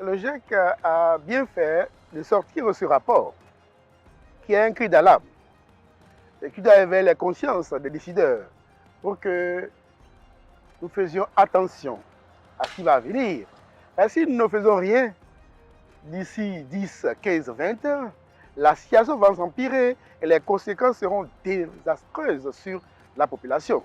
le GIEC a bien fait de sortir ce rapport, qui est un cri d'alarme, et qui doit éveiller la conscience des décideurs pour que nous faisions attention à ce qui va venir. Et si nous ne faisons rien, d'ici 10, 15, 20 ans, la situation va s'empirer et les conséquences seront désastreuses sur la population.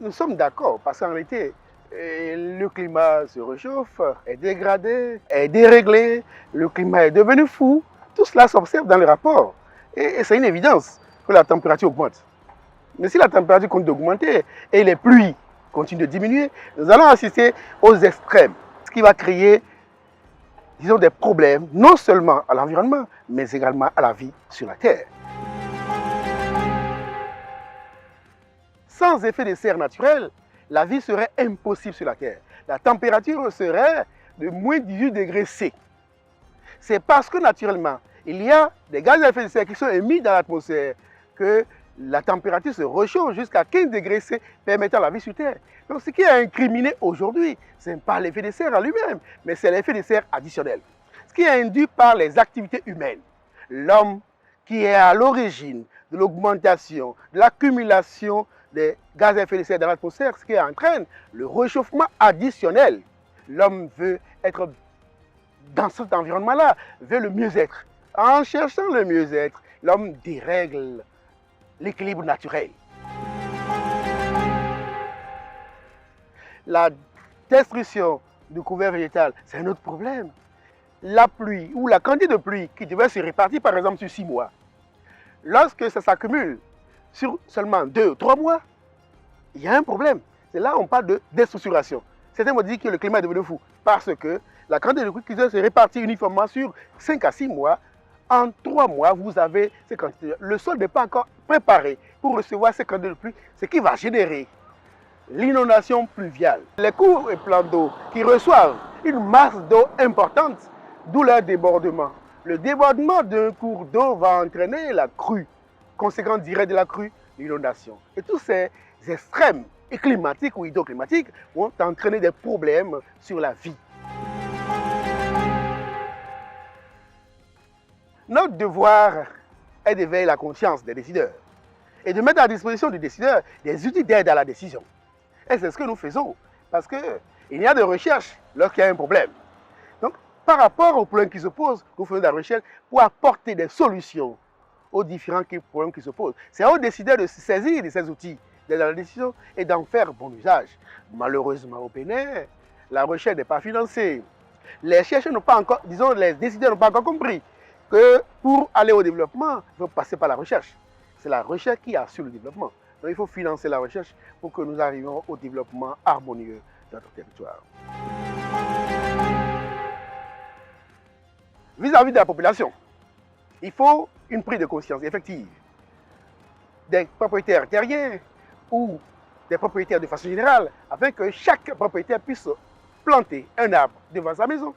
Nous sommes d'accord parce qu'en réalité, le climat se réchauffe, est dégradé, est déréglé, le climat est devenu fou. Tout cela s'observe dans le rapport. Et c'est une évidence que la température augmente. Mais si la température continue d'augmenter et les pluies continuent de diminuer, nous allons assister aux extrêmes, ce qui va créer, disons, des problèmes non seulement à l'environnement, mais également à la vie sur la Terre. Sans effet de serre naturel, la vie serait impossible sur la Terre. La température serait de moins 18 degrés C. C'est parce que naturellement, il y a des gaz à effet de serre qui sont émis dans l'atmosphère que la température se réchauffe jusqu'à 15 degrés C, permettant la vie sur Terre. Donc ce qui est incriminé aujourd'hui, ce n'est pas l'effet de serre en lui-même, mais c'est l'effet de serre additionnel. Ce qui est induit par les activités humaines. L'homme qui est à l'origine de l'augmentation, de l'accumulation des gaz à effet de serre dans l'atmosphère, ce qui entraîne le réchauffement additionnel. L'homme veut être dans cet environnement-là, veut le mieux-être. En cherchant le mieux-être, l'homme dérègle l'équilibre naturel. La destruction du couvert végétal, c'est un autre problème. La pluie ou la quantité de pluie qui devait se répartir par exemple sur 6 mois, lorsque ça s'accumule sur seulement 2 ou 3 mois, il y a un problème. C'est là où on parle de déstructuration. Certains m'ont dit que le climat est devenu fou parce que la quantité de pluie qui doit se répartir uniformément sur 5 à 6 mois, en 3 mois, vous avez ces quantités. Le sol n'est pas encore préparé pour recevoir ces quantités de pluie, ce qui va générer l'inondation pluviale. Les cours et plans d'eau qui reçoivent une masse d'eau importante, d'où leur débordement. Le débordement d'un cours d'eau va entraîner la crue. Conséquence directe de la crue, l'inondation. Et tous ces extrêmes climatiques ou hydroclimatiques vont entraîner des problèmes sur la vie. Notre devoir est d'éveiller la conscience des décideurs et de mettre à disposition des décideurs des outils d'aide à la décision. Et c'est ce que nous faisons, parce qu'il y a de recherche lorsqu'il y a un problème. Donc, par rapport aux problèmes qui se posent, nous faisons de la recherche pour apporter des solutions aux différents problèmes qui se posent. C'est aux décideurs de se saisir de ces outils d'aide à la décision et d'en faire bon usage. Malheureusement, au Bénin, la recherche n'est pas financée. Les chercheurs n'ont pas encore, disons, les décideurs n'ont pas encore compris que pour aller au développement, il faut passer par la recherche. C'est la recherche qui assure le développement. Donc il faut financer la recherche pour que nous arrivions au développement harmonieux de notre territoire. Vis-à-vis de la population, il faut une prise de conscience effective des propriétaires terriens ou des propriétaires de façon générale, afin que chaque propriétaire puisse planter un arbre devant sa maison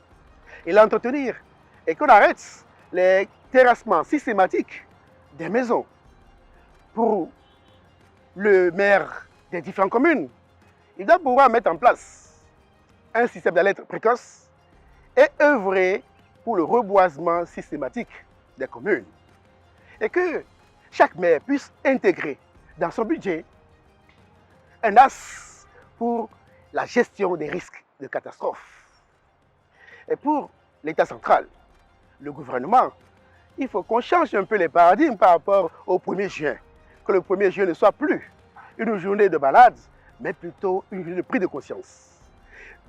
et l'entretenir, et qu'on arrête les terrassements systématiques des maisons. Pour le maire des différentes communes, il doit pouvoir mettre en place un système d'alerte précoce et œuvrer pour le reboisement systématique des communes. Et que chaque maire puisse intégrer dans son budget un as pour la gestion des risques de catastrophes. Et pour l'État central, le gouvernement, il faut qu'on change un peu les paradigmes par rapport au 1er juin. Que le 1er juin ne soit plus une journée de balade, mais plutôt une journée de prise de conscience,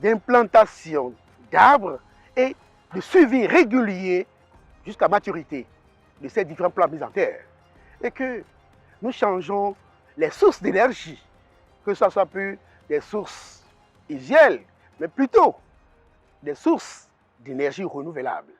d'implantation d'arbres et de suivi régulier jusqu'à maturité de ces différents plans mis en terre. Et que nous changeons les sources d'énergie, que ce soit plus des sources usuelles, mais plutôt des sources d'énergie renouvelable.